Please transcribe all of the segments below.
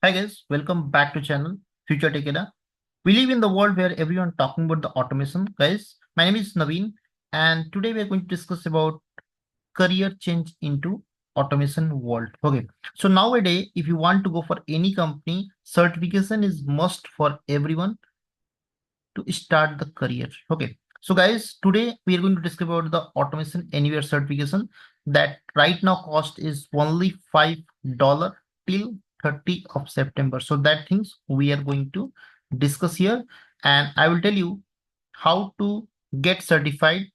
Hi guys, welcome back to channel FutureTech. We live in the world where everyone talking about the automation. Guys, my name is Naveen, and today we are going to discuss about career change into automation world. Okay, so nowadays, if you want to go for any company, certification is must for everyone to start the career. Okay, so guys, today we are going to discuss about the automation anywhere certification that right now cost is only $5 till 30th of September. So that things we are going to discuss here, and I will tell you how to get certified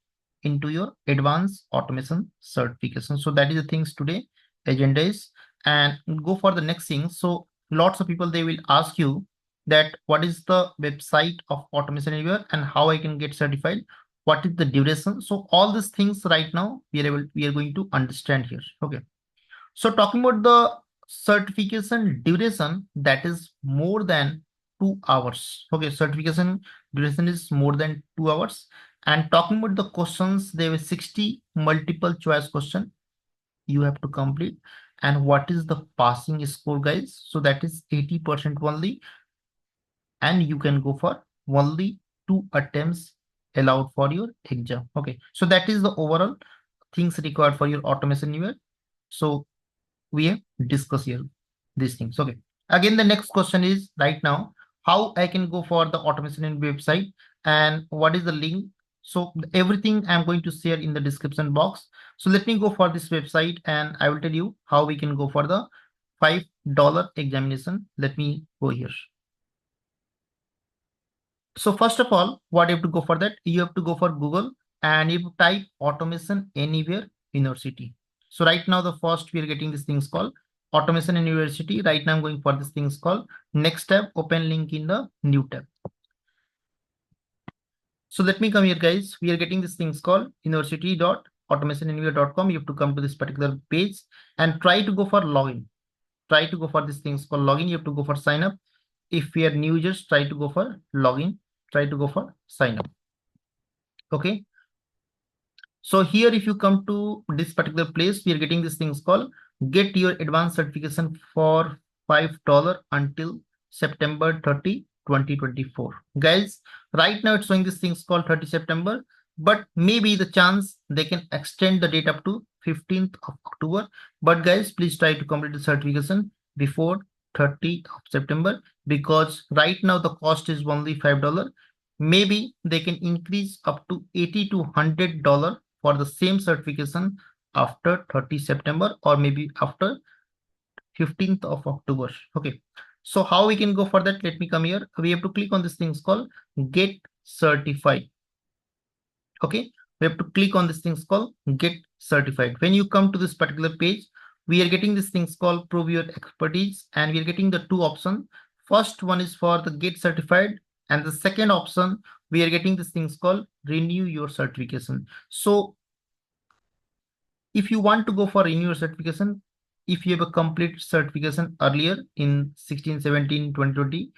into your advanced automation certification. So that is the things today agenda is, and go for the next thing. So lots of people they will ask you that what is the website of automation anywhere and how I can get certified, what is the duration. So all these things right now we are going to understand here. Okay, so talking about the certification duration, that is more than 2 hours. Okay, certification duration is more than 2 hours. And talking about the questions, there were 60 multiple choice question you have to complete. And what is the passing score, guys? So that is 80% only, and you can go for only 2 attempts allowed for your exam. Okay, so that is the overall things required for your automation anywhere. So we have discussed here these things. Okay, again the next question is right now how I can go for the automation in website and what is the link. So everything I'm going to share in the description box. So let me go for this website and I will tell you how we can go for the $5 examination. Let me go here. So first of all, what you have to go for that, you have to go for Google and you type automation anywhere university. So right now the first we are getting this things called automation university. Right now I'm going for this things called next tab, open link in the new tab. So let me come here, guys. We are getting this things called university.automationanywhere.com. You have to come to this particular page and try to go for login. Try to go for this things called login. You have to go for sign up. If we are new users, try to go for login. Try to go for sign up. Okay. So here, if you come to this particular place, we are getting this things called get your advanced certification for $5 until September 30, 2024. Guys, right now it's showing this things called 30 September, but maybe the chance they can extend the date up to 15th of October. But guys, please try to complete the certification before 30th of September because right now the cost is only $5. Maybe they can increase up to $80 to $100 for the same certification after 30 September or maybe after 15th of October. Okay, so how we can go for that? Let me come here. We have to click on this things called get certified. Okay, we have to click on this things called get certified. When you come to this particular page, we are getting this things called prove your expertise and we are getting the two options. First one is for the get certified and the second option we are getting this things called renew your certification. So if you want to go for renew your certification, if you have a complete certification earlier in 16, 17, 2020,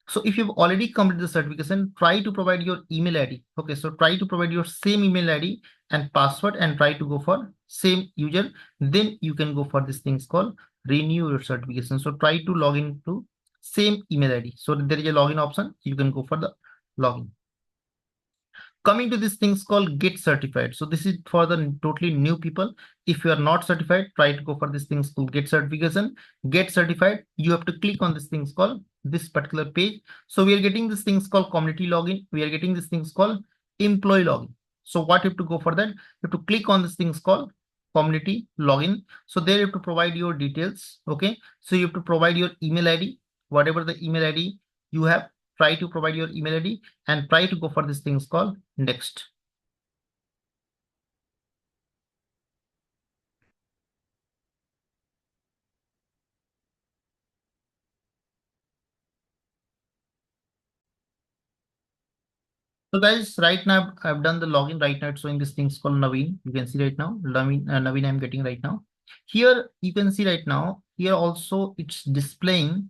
so if you've already completed the certification, try to provide your email ID. Okay, so try to provide your same email ID and password and try to go for same user. Then you can go for this things called renew your certification. So try to log in to same email ID. So there is a login option. You can go for the login. Coming to this things called get certified. So this is for the totally new people. If you are not certified, try to go for this things called get certification. Get certified, you have to click on this things called this particular page. So we are getting this things called community login. We are getting this things called employee login. So what you have to go for that? You have to click on this things called community login. So there you have to provide your details. Okay, so you have to provide your email ID, whatever the email ID you have. Try to provide your email ID and try to go for this things called next. So guys, right now I've done the login. Right now it's showing this things called Naveen. You can see right now, Naveen I'm getting right now. Here you can see right now, here also it's displaying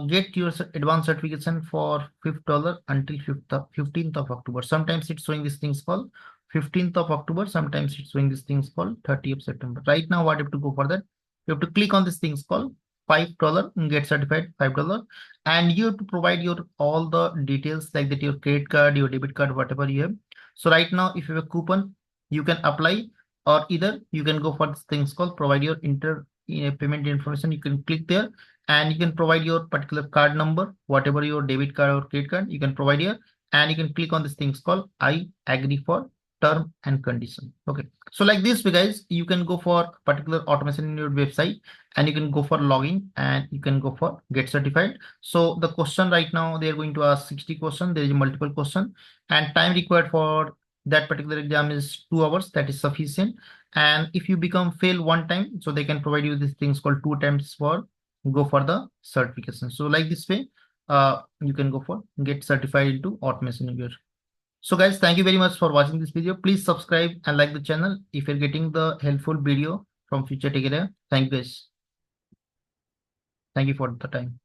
get your advanced certification for $5 until 15th of October. Sometimes it's showing this things called 15th of October. Sometimes it's showing this things called 30th of September. Right now, what you have to go for that? You have to click on this things called $5, get certified $5, and you have to provide your all the details like that, your credit card, your debit card, whatever you have. So right now, if you have a coupon, you can apply, or either you can go for this things called provide your payment information. You can click there and you can provide your particular card number, whatever your debit card or credit card, you can provide here, and you can click on this things called I agree for term and condition. Okay, so like this way guys, you can go for particular automation in your website, and you can go for login, and you can go for get certified. So the question right now, they are going to ask 60 question. There is multiple question, and time required for that particular exam is 2 hours. That is sufficient. And if you become fail one time, so they can provide you these things called 2 attempts for go for the certification. So like this way, you can go for get certified into automation anywhere. So guys, thank you very much for watching this video. Please subscribe and like the channel if you're getting the helpful video from FutureTech area. Thank you guys. Thank you for the time.